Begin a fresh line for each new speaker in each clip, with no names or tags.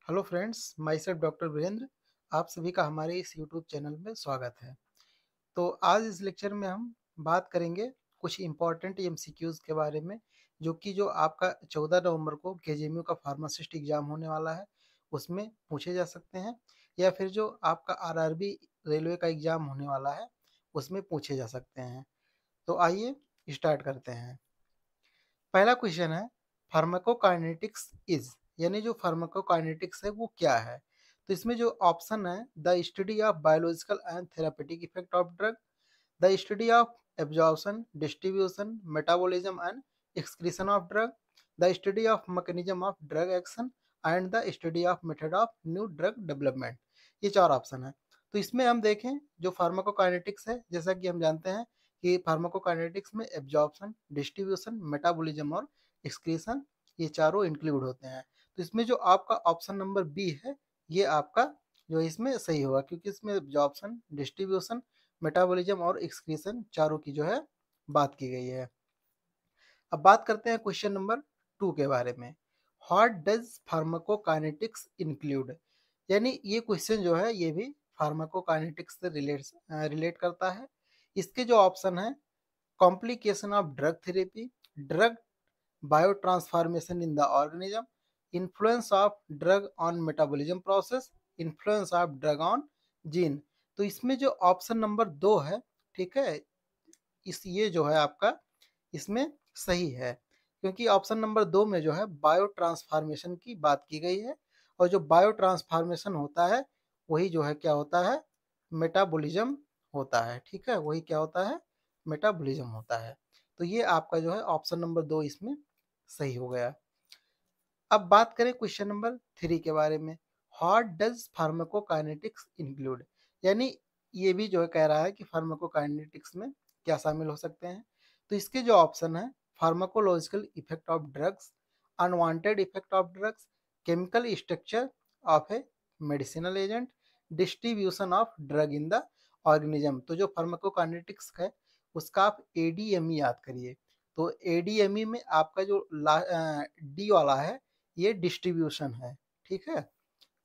Hello friends, myself doctor Virendra. आप सभी का हमारे इस यूट्यूब चैनल में स्वागत है। तो आज इस लेक्चर में हम बात करेंगे कुछ इम्पॉर्टेंट एमसीक्यूज़ के बारे में, जो कि जो आपका 14 नवंबर को केजीएमयू का फार्मासिस्ट एग्ज़ाम होने वाला है, उसमें पूछे जा सकते हैं, या फिर जो आपका आरआरबी रेलवे का एग्ज़ाम होने वाला है, उसमें पूछे जा सकते हैं। तो आइए स्टार्ट करते हैं। पहला क्वेश्चन है, फार्माकोकाइनेटिक्स इज, यानी जो फार्माकोकाइनेटिक्स है वो क्या है। तो इसमें जो ऑप्शन है, the study of biological and therapeutic effect of drug, the study of absorption, distribution, metabolism and excretion of drug, the study of mechanism of drug action and the study of method of new drug development. ये चार option है। तो इसमें हम देखें जो pharmacokinetics है, जैसा कि हम जानते हैं कि फार्माकोकाइनेटिक्स में एब्जॉर्प्शन, डिस्ट्रीब्यूशन, मेटाबॉलिज्म और एक्सक्रीशन, ये चारों इंक्लूड होते हैं। तो इसमें जो आपका ऑप्शन नंबर बी है, ये आपका जो इसमें सही होगा, क्योंकि इसमें एब्जॉर्प्शन, डिस्ट्रीब्यूशन, मेटाबॉलिज्म और एक्सक्रीशन चारों की जो है बात की गई है। अब बात करते हैं क्वेश्चन नंबर 2 के बारे में। व्हाट डज फार्माकोकाइनेटिक्स इंक्लूड, यानी ये क्वेश्चन जो है ये भी फार्माकोकाइनेटिक्स से रिलेट करता है। इसके जो ऑप्शन है, complication of drug therapy, drug biotransformation in the organism, influence of drug on metabolism process, influence of drug on gene. तो इसमें जो ऑप्शन नंबर 2 है, ठीक है, इस ये जो है आपका इसमें सही है, क्योंकि ऑप्शन नंबर 2 में जो है बायो ट्रांसफॉर्मेशन की बात की गई है, और जो बायो ट्रांसफॉर्मेशन होता है वही जो है क्या होता है, मेटाबॉलिज्म होता है। ठीक है, वही क्या होता है, मेटाबॉलिज्म होता है। तो ये आपका जो है ऑप्शन नंबर 2 इसमें सही हो गया। अब बात करें क्वेश्चन नंबर 3 के बारे में। व्हाट डज फार्माकोकाइनेटिक्स इंक्लूड, यानी ये भी जो है कह रहा है कि फार्माकोकाइनेटिक्स में क्या शामिल हो सकते हैं। तो इसके जो ऑप्शन है, pharmacological effect of drugs, unwanted effect of drugs, chemical structure of A medicinal agent, distribution of drug in the organism. तो जो फार्माकोकाइनेटिक्स है उसका आप एडीएमई याद करिए। तो एडीएमई में आपका जो डी वाला है, ये डिस्ट्रीब्यूशन है। ठीक है,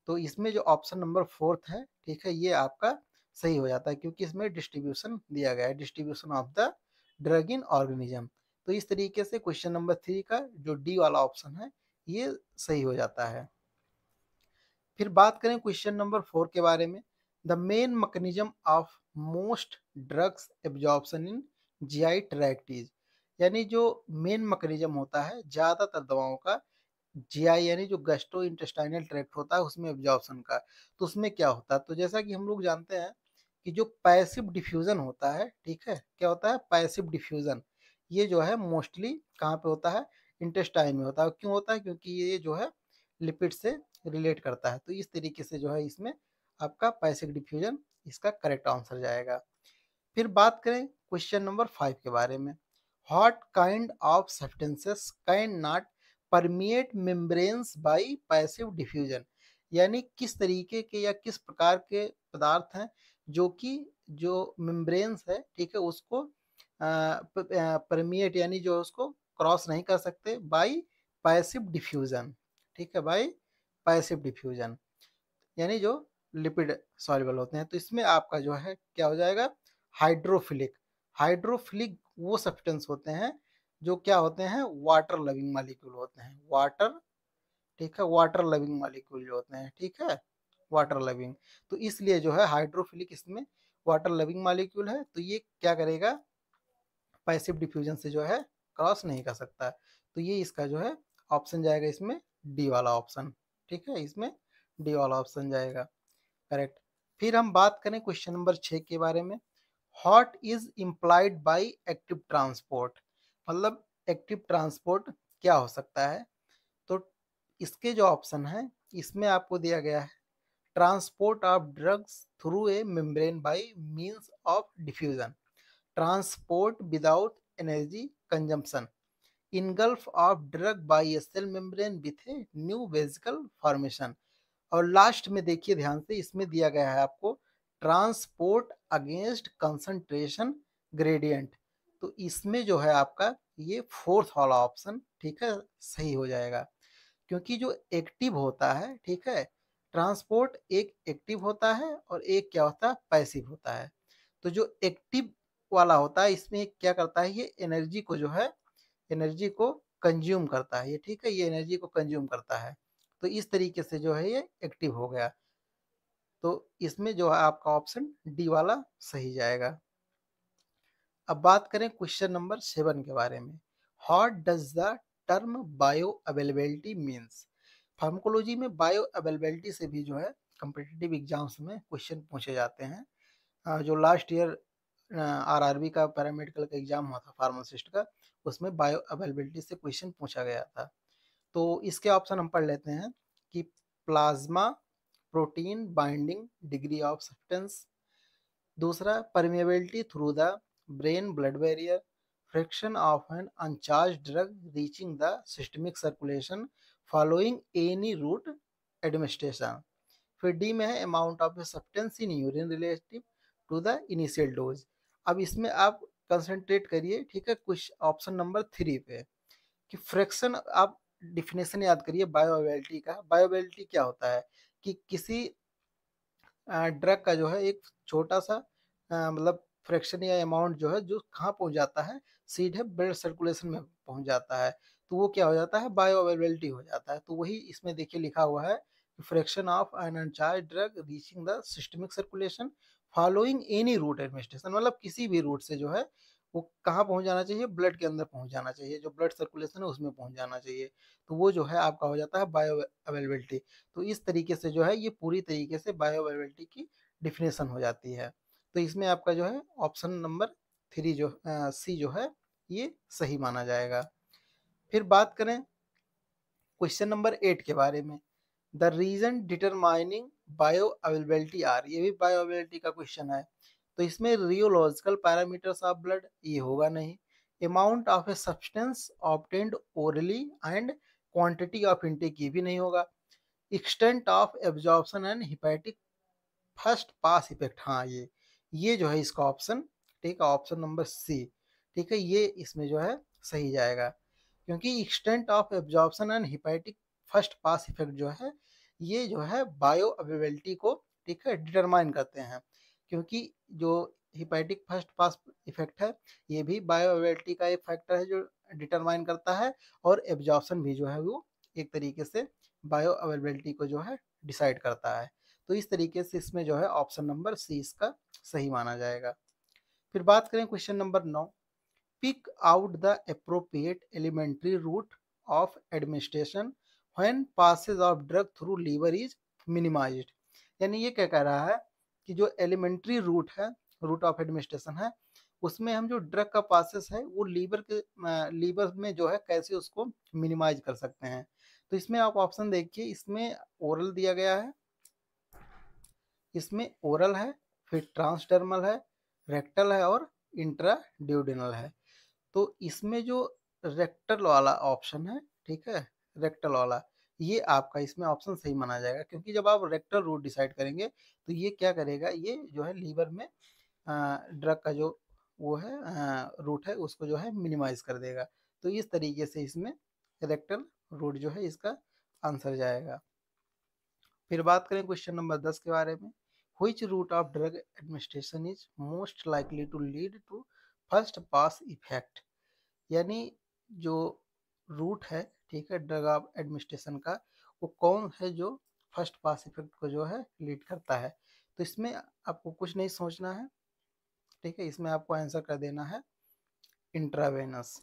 तो इसमें जो ऑप्शन नंबर 4 है, ठीक है, ये आपका सही हो जाता है, क्योंकि इसमें डिस्ट्रीब्यूशन दिया गया है, distribution of the drug in organism. तो इस तरीके से क्वेश्चन नंबर 3 का जो डी वाला ऑप्शन है, ये सही हो जाता है। फिर बात करें क्वेश्चन नंबर 4 के बारे में। The main mechanism of most drugs absorption in GI tract is, यानी जो मेन मैकेनिज्म होता है ज़्यादातर दवाओं का, जीआई यानी जो गैस्ट्रो इंटेस्टाइनल ट्रैक्ट होता है उसमें एब्जॉर्प्शन का। तो उसमें क्या होता है, तो जैसा कि हम लोग जानते हैं कि जो पैसिव डिफ्यूजन होता है, ठीक है, क्या होता है, पैसिव डिफ्यूजन, ये जो है मोस्टली कहाँ पे होता है, इंटेस्टाइन में होता है। क्यों होता है, क्योंकि ये जो है लिपिड से रिलेट करता है। तो इस तरीके से जो है इसमें आपका पैसिव डिफ्यूजन इसका करेक्ट आंसर जाएगा। फिर बात करें क्वेश्चन नंबर 5 के बारे में। What kind of substances can not permeate membranes bye passive diffusion, यानी किस तरीके के या किस प्रकार के पदार्थ हैं जो कि जो मेम्ब्रेन्स है, ठीक है, उसको परमिएट यानी जो उसको क्रॉस नहीं कर सकते बाय पैसिव डिफ्यूजन। ठीक है, बाय पैसिव डिफ्यूजन, यानी जो लिपिड सॉल्युबल होते हैं। तो इसमें आपका जो है क्या हो जाएगा, हाइड्रोफिलिक। हाइड्रोफिलिक वो सब्सटेंस होते हैं जो क्या होते हैं, वाटर लविंग मॉलिक्यूल होते हैं, वाटर, ठीक है, वाटर लविंग मॉलिक्यूल जो होते हैं, ठीक है, वाटर लविंग। तो इसलिए जो है हाइड्रोफिलिक इसमें वाटर लविंग मॉलिक्यूल है, तो ये क्या करेगा, पैसिव डिफ्यूजन से जो है क्रॉस नहीं कर सकता। तो ये इसका जो है ऑप्शन जाएगा इसमें डी वाला ऑप्शन। ठीक है, इसमें डी वाला ऑप्शन जाएगा करेक्ट। फिर हम बात करें क्वेश्चन नंबर 6 के बारे में। What is implied by active transport, मतलब एक्टिव ट्रांसपोर्ट क्या हो सकता है। तो इसके जो ऑप्शन है, इसमें आपको दिया गया है, transport of drugs through a membrane by means of diffusion, transport without energy consumption, engulf of drug by a cell membrane with a new vesicle formation। और लास्ट में देखिए ध्यान से, इसमें दिया गया है आपको ट्रांसपोर्ट अगेंस्ट कंसंट्रेशन ग्रेडियंट। तो इसमें जो है आपका ये फोर्थ वाला ऑप्शन, ठीक है, सही हो जाएगा, क्योंकि जो एक्टिव होता है, ठीक है, ट्रांसपोर्ट एक एक्टिव होता है और एक क्या होता है, पैसिव होता है। तो जो एक्टिव वाला होता है इसमें क्या करता है, ये एनर्जी को जो है, एनर्जी को कंज्यूम करता है ये, ठीक है, ये एनर्जी को कंज्यूम करता है। तो इस तरीके से जो है ये एक्टिव हो गया। तो इसमें जो है आपका ऑप्शन डी वाला सही जाएगा। अब बात करें क्वेश्चन नंबर 7 के बारे में। What does the term bio availability means? Pharmacology में बायो अवेलेबिलिटी से भी जो है कम्पिटिटिव एग्जाम्स में क्वेश्चन पूछे जाते हैं। जो लास्ट ईयर आरआरबी का पैरामेडिकल का एग्जाम हुआ था फार्मासिस्ट का, उसमें बायो अवेलेबिलिटी से क्वेश्चन पूछा गया था। तो इसके ऑप्शन हम पढ़ लेते हैं कि plasma, protein binding, degree of substance. दूसरा, permeability through the brain blood barrier, fraction of an अनचार्ज drug reaching the systemic circulation following any route administration. फिर डी में है amount of substance in urine relative to the initial dose. अब इसमें आप concentrate करिए, ठीक है, कुछ ऑप्शन नंबर 3 पे कि फ्रैक्शन, आप डिफिनेशन याद करिए बायोअवेलेबिलिटी का। बायोअवेलेबिलिटी क्या होता है कि किसी ड्रग का जो है एक छोटा सा मतलब फ्रैक्शन या अमाउंट जो है, जो कहाँ पहुँच जाता है, सीधे ब्लड सर्कुलेशन में पहुँच जाता है, तो वो क्या हो जाता है, बायो अवेलेबिलिटी हो जाता है। तो वही इसमें देखिए लिखा हुआ है, fraction of an अनचार्ज drug reaching the systemic circulation following any route administration, मतलब किसी भी रूट से जो है वो कहाँ पहुँच जाना चाहिए, ब्लड के अंदर पहुँच जाना चाहिए, जो ब्लड सर्कुलेशन है उसमें पहुँच जाना चाहिए। तो वो जो है आपका हो जाता है बायो अवेलेबिलिटी। तो इस तरीके से जो है ये पूरी तरीके से बायो अवेलेबिलिटी की डिफिनेशन हो जाती है। तो इसमें आपका जो है ऑप्शन नंबर 3 जो सी जो है ये सही माना जाएगा। फिर बात करें क्वेश्चन नंबर 8 के बारे में। The reason determining bioavailability are, ये भी बायो अवेलेबिलिटी का क्वेश्चन है। तो इसमें रियोलॉजिकल पैरामीटर्स ऑफ ब्लड ये होगा नहीं, amount of a substance obtained orally and quantity of intake ये भी नहीं होगा, extent of absorption and hepatic first pass effect, हाँ ये जो है इसका ऑप्शन, ठीक है, ऑप्शन नंबर सी, ठीक है, ये इसमें जो है सही जाएगा। क्योंकि extent of absorption and hepatic first pass effect जो है, ये जो है बायो अवेलेबिलिटी को, ठीक है, डिटरमाइन करते हैं। क्योंकि जो हिपैटिक फर्स्ट पास इफेक्ट है ये भी बायो अवेलेबिलिटी का एक फैक्टर है जो डिटरमाइन करता है, और एब्जॉर्प्शन भी जो है वो एक तरीके से बायो अवेलेबिलिटी को जो है डिसाइड करता है। तो इस तरीके से इसमें जो है ऑप्शन नंबर सी इसका सही माना जाएगा। फिर बात करें question number 9। Pick out the appropriate elementary route of administration when passage of drug through liver is minimized. यानी ये क्या कह रहा है कि जो एलिमेंट्री रूट है, रूट ऑफ एडमिनिस्ट्रेशन है, उसमें हम जो ड्रग का पासेस है वो लीवर में जो है कैसे उसको मिनिमाइज कर सकते हैं। तो इसमें आप ऑप्शन देखिए, इसमें ओरल दिया गया है, इसमें ओरल है, फिर ट्रांसडर्मल है, रेक्टल है और इंट्राड्यूडेनल है। तो इसमें जो रेक्टल वाला ऑप्शन है, ठीक है, रेक्टल वाला, ये आपका इसमें ऑप्शन सही माना जाएगा। क्योंकि जब आप रेक्टल रूट डिसाइड करेंगे तो ये क्या करेगा, ये जो है लीवर में ड्रग का जो वो है रूट है उसको जो है मिनिमाइज कर देगा। तो इस तरीके से इसमें रेक्टल रूट जो है इसका आंसर जाएगा। फिर बात करें क्वेश्चन नंबर 10 के बारे में। Which route of drug administration is most likely to lead to first pass effect? यानी जो रूट है, ठीक है, ड्रग ऑफ एडमिनिस्ट्रेशन का, वो कौन है जो फर्स्ट पास इफेक्ट को जो है लीड करता है? तो इसमें आपको कुछ नहीं सोचना है, ठीक है, इसमें आपको आंसर कर देना है इंट्रावेनस।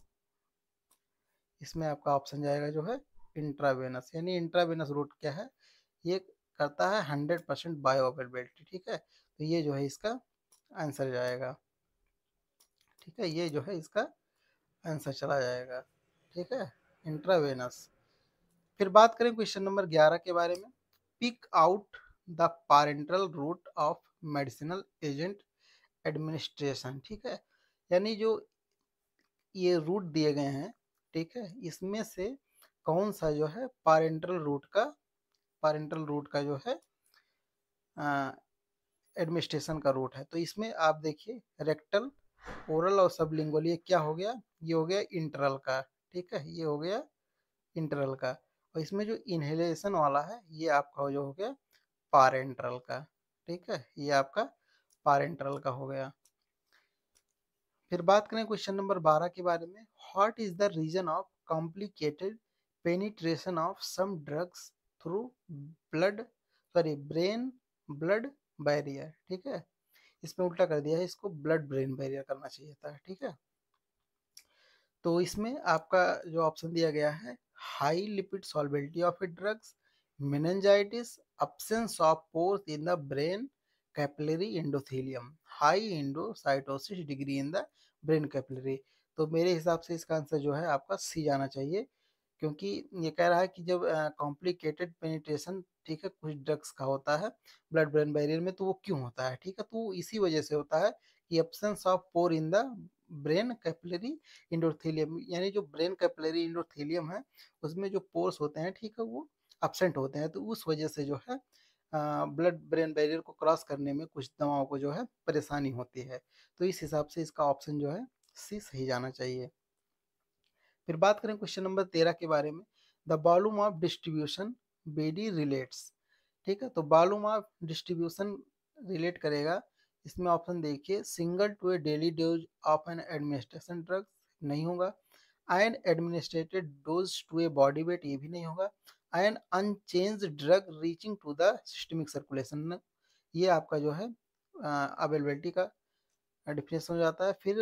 इसमें आपका ऑप्शन जाएगा जो है इंट्रावेनस। यानी इंट्रावेनस रूट क्या है, ये करता है 100% बायो अवेलेबिलिटी, ठीक है, तो ये जो है इसका आंसर जाएगा, ठीक है, ये जो है इसका आंसर चला जाएगा, ठीक है, इंट्रावेनस। फिर बात करें क्वेश्चन नंबर 11 के बारे में। Pick out the parental route of medicinal agent administration, ठीक है, यानी जो ये रूट दिए गए हैं, ठीक है, इसमें से कौन सा जो है पैरेंटल रूट का जो है एडमिनिस्ट्रेशन का रूट है। तो इसमें आप देखिए रेक्टल, ओरल और सबलिंगुअल, ये क्या हो गया, ये हो गया इंटरल का, ठीक है, ये हो गया इंटरल का। और इसमें जो इनहेलेशन वाला है ये आपका जो हो गया पारेंट्रल का, ठीक है, ये आपका पारेंट्रल का हो गया। फिर बात करें क्वेश्चन नंबर 12 के बारे में, what is the reason of complicated penetration of some drugs through blood sorry brain blood barrier, ठीक है, इसमें उल्टा कर दिया है, इसको ब्लड ब्रेन बैरियर करना चाहिए था, ठीक है। तो इसमें आपका जो ऑप्शन दिया गया है, high lipid solubility of a drugs, meningitis, absence of pores in the brain capillary endothelium, high endocytosis degree in the brain capillary. तो मेरे हिसाब से इसका आंसर जो है आपका सी जाना चाहिए, क्योंकि ये कह रहा है कि जब कॉम्प्लिकेटेड पेनिट्रेशन, ठीक है, कुछ ड्रग्स का होता है ब्लड ब्रेन बैरियर में, तो वो क्यों होता है, ठीक है, तो वो इसी वजह से होता है कि absence of pore in the brain capillary endothelium, यानी जो ब्रेन कैपिलरी इंडोथेलियम है उसमें जो पोर्स होते हैं, ठीक है, वो absent होते हैं, तो उस वजह से जो है ब्लड ब्रेन बैरियर को क्रॉस करने में कुछ दवाओं को जो है परेशानी होती है। तो इस हिसाब से इसका ऑप्शन जो है सी सही जाना चाहिए। फिर बात करें क्वेश्चन नंबर 13 के बारे में, the volume of distribution BD relates, ठीक है, तो वॉल्यूम ऑफ डिस्ट्रीब्यूशन रिलेट करेगा, इसमें ऑप्शन देखिए, single to a daily dose of an administration drug नहीं होगा, an administered dose to a body weight ये भी नहीं होगा, an unchanged drug reaching to the systemic circulation, ये आपका जो है अवेलेबिलिटी का डिफिनेशन हो जाता है। फिर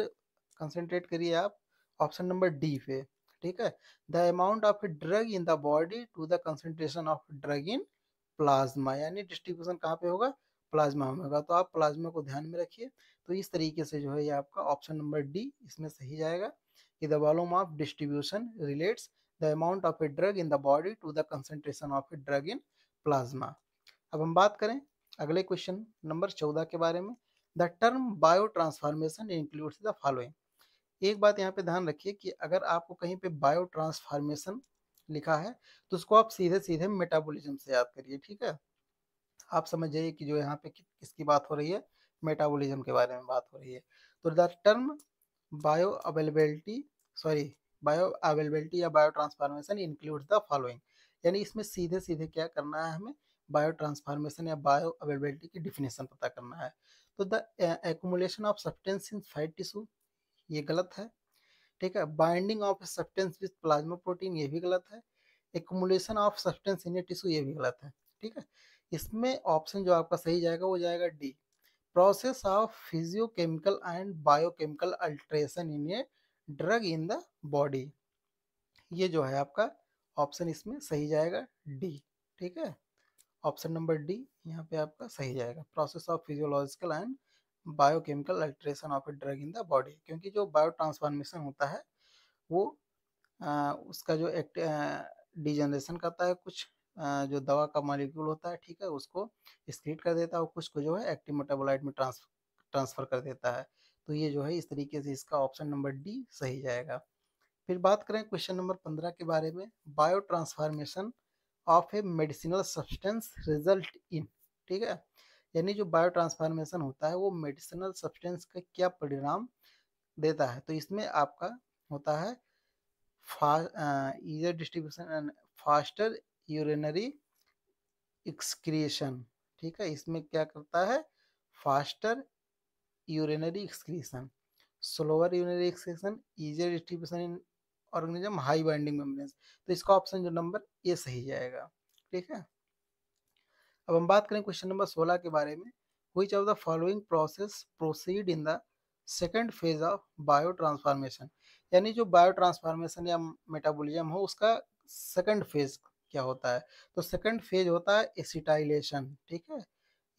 कंसंट्रेट करिए आप ऑप्शन नंबर डी पे, ठीक है, the amount of a drug in the body to the concentration of drug in plasma, यानी डिस्ट्रीब्यूशन कहाँ पे होगा, प्लाज्मा में होगा, तो आप प्लाज्मा को ध्यान में रखिए। तो इस तरीके से जो है ये आपका ऑप्शन नंबर डी इसमें सही जाएगा कि the volume of distribution relates the amount of a drug in the body to the concentration of a drug in plasma. अब हम बात करें अगले क्वेश्चन नंबर 14 के बारे में, the term bio transformation includes the following. एक बात यहाँ पे ध्यान रखिए कि अगर आपको कहीं पे बायो ट्रांसफॉर्मेशन लिखा है तो उसको आप सीधे सीधे मेटाबॉलिज्म से याद करिए, ठीक है, आप समझ जाइए कि जो यहाँ पे किसकी बात हो रही है, मेटाबॉलिज्म के बारे में बात हो रही है। तो the term bio availability sorry bio availability या bio transformation includes the following, यानी इसमें सीधे सीधे क्या करना है हमें, बायो ट्रांसफॉर्मेशन या बायो अवेलेबिलिटी की डिफिनेशन पता करना है। तो the accumulation of substance in fat tissue ये गलत है, ठीक है, binding of substance with plasma protein ये भी गलत है, accumulation of substance in a tissue ये भी गलत है, ठीक है। इसमें ऑप्शन जो आपका सही जाएगा वो जाएगा the, process of physiochemical and biochemical alteration in a drug in the body, ये जो है आपका ऑप्शन इसमें सही जाएगा डी, ठीक है, ऑप्शन नंबर डी यहाँ पे आपका सही जाएगा, process of physiological and biochemical alteration of a drug in the body, क्योंकि जो बायो ट्रांसफॉर्मेशन होता है वो उसका जो एक्ट डिजनरेशन करता है, कुछ जो दवा का मॉलिक्यूल होता है, ठीक है, उसको एक्सक्रीट कर देता है और कुछ को जो है एक्टिव मेटाबोलाइट में ट्रांसफर कर देता है। तो ये जो है इस तरीके से इसका ऑप्शन नंबर डी सही जाएगा। फिर बात करें क्वेश्चन नंबर 15 के बारे में, bio transformation of A medicinal substance result in, ठीक है, यानी जो बायो ट्रांसफॉर्मेशन होता है वो मेडिसिनल सब्सटेंस का क्या परिणाम देता है, तो इसमें आपका होता है easier distribution and faster urinary excretion, ठीक है, इसमें क्या करता है, faster urinary excretion, slower urinary excretion, easier distribution in organism, high binding membranes, तो इसका ऑप्शन जो नंबर ए सही जाएगा, ठीक है। अब हम बात करें क्वेश्चन नंबर 16 के बारे में, which of the following process proceed in the second phase of bio transformation, यानी जो बायो ट्रांसफॉर्मेशन या मेटाबॉलिज्म हो उसका सेकंड फेज क्या होता है, तो सेकंड फेज होता है एसिटाइलेशन, ठीक है,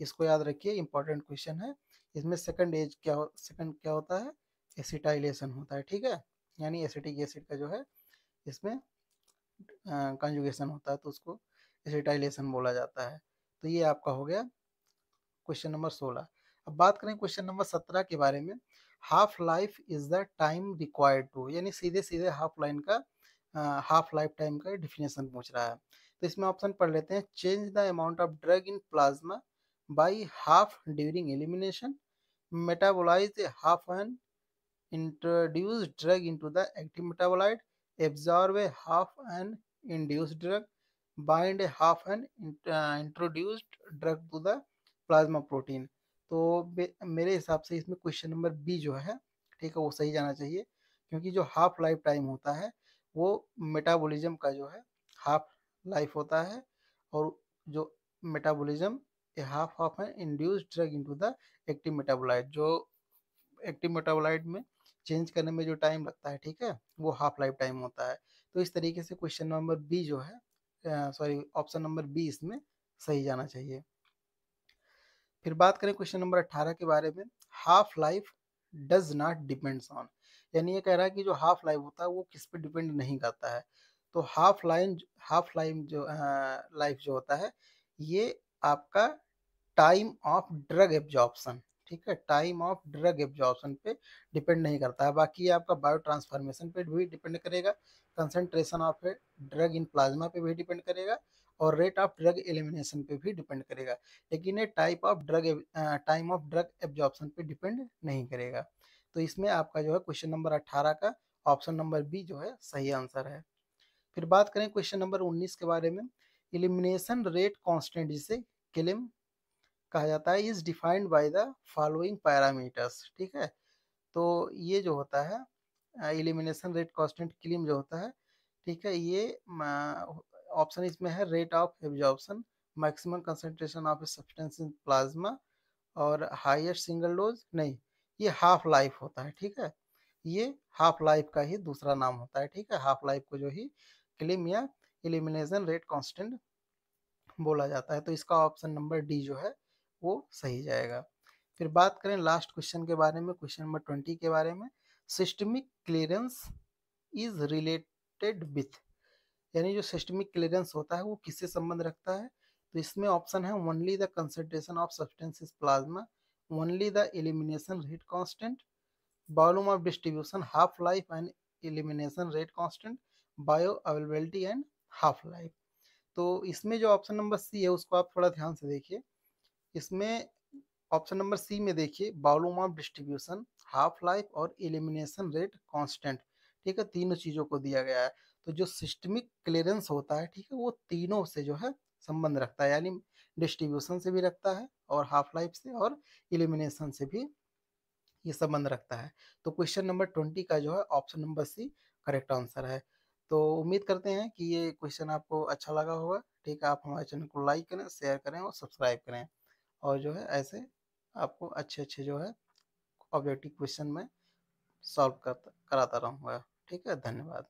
इसको याद रखिए, इंपॉर्टेंट क्वेश्चन है, इसमें सेकंड क्या होता है, एसिटाइलेशन होता है, ठीक है, यानी एसिटिक एसिड का जो है इसमें कंजुगेशन होता है तो उसको एसिटाइलेशन बोला जाता है। तो ये आपका हो गया क्वेश्चन नंबर 16। अब बात करें क्वेश्चन नंबर 17 के बारे में, half life is the time required to, यानी सीधे सीधे हाफ लाइफ टाइम का डिफिनेशन पूछ रहा है। तो इसमें ऑप्शन पढ़ लेते हैं, change the amount of drug in plasma by half during elimination, metabolize half an introduce drug into the active metabolite, absorb a half an induced drug, bind a half an introduced drug to the plasma protein. तो मेरे हिसाब से इसमें question number B जो है, ठीक है, वो सही जाना चाहिए, क्योंकि जो हाफ लाइफ टाइम होता है वो मेटाबॉलिज्म का जो है हाफ लाइफ होता है, और जो metabolism a half of an induced drug into the active metabolite, जो एक्टिव मेटाबोलाइट में चेंज करने में जो टाइम लगता है, ठीक है, वो हाफ लाइफ टाइम होता है। तो इस तरीके से क्वेश्चन नंबर बी जो है, सॉरी, ऑप्शन नंबर बी इसमें सही जाना चाहिए। फिर बात करें क्वेश्चन नंबर 18 के बारे में, half life does not depends on, यानी ये कह रहा है कि जो हाफ लाइफ होता है वो किस पे डिपेंड नहीं करता है। तो हाफ लाइफ जो लाइफ जो होता है, ये आपका टाइम ऑफ ड्रग एब्जॉर्प्शन, ठीक है, टाइम ऑफ ड्रग एब्जॉर्प्शन पे डिपेंड नहीं करता है। बाकी ये आपका बायो ट्रांसफॉर्मेशन पे भी डिपेंड करेगा, concentration of a drug in plasma पे भी डिपेंड करेगा, और रेट ऑफ ड्रग एलिमिनेशन पे भी डिपेंड करेगा, लेकिन ये टाइम ऑफ ड्रग एब्जॉर्प्शन पे डिपेंड नहीं करेगा। तो इसमें आपका जो है क्वेश्चन नंबर 18 का ऑप्शन नंबर बी जो है सही आंसर है। फिर बात करें क्वेश्चन नंबर 19 के बारे में, इलिमिनेशन रेट कांस्टेंट, जिसे किलिम कहा जाता है, is defined by the following parameters, ठीक है। तो ये जो होता है इलिमिनेशन रेट कांस्टेंट किलिम जो होता है, ठीक है, ये ऑप्शन इसमें है rate of absorption, maximum concentration of a substance in plasma, और हाईएस्ट सिंगल डोज नहीं, ये हाफ लाइफ होता है, ठीक है, ये हाफ लाइफ का ही दूसरा नाम होता है, ठीक है, हाफ लाइफ को जो ही किलिम या इलिमिनेशन रेट कांस्टेंट बोला जाता है। तो इसका ऑप्शन नंबर डी जो है वो सही जाएगा। फिर बात करें लास्ट क्वेश्चन के बारे में, क्वेश्चन नंबर 20 के बारे में, systemic clearance is related with, यानी जो सिस्टमिक क्लियरेंस होता है वो किससे संबंध रखता है। तो इसमें ऑप्शन है only the concentration of substance plasma, only the elimination rate constant, volume of distribution, half life and elimination rate constant, bio availability and half life. तो इसमें जो ऑप्शन नंबर सी है उसको आप थोड़ा ध्यान से देखिए। इसमें ऑप्शन नंबर सी में देखिए, volume of distribution, half life और एलिमिनेशन रेट कांस्टेंट, ठीक है, तीनों चीज़ों को दिया गया है। तो जो सिस्टमिक क्लियरेंस होता है, ठीक है, वो तीनों से जो है संबंध रखता है, यानी डिस्ट्रीब्यूशन से भी रखता है, और हाफ लाइफ से और एलिमिनेशन से भी ये संबंध रखता है। तो क्वेश्चन नंबर 20 का जो है option number C correct answer है। तो उम्मीद करते हैं कि ये क्वेश्चन आपको अच्छा लगा होगा, ठीक है, आप हमारे चैनल को लाइक करें, शेयर करें और सब्सक्राइब करें, और जो है ऐसे आपको अच्छे अच्छे जो है ऑब्जेक्टिव क्वेश्चन में सॉल्व कराता रहूँगा। ठीक है, धन्यवाद।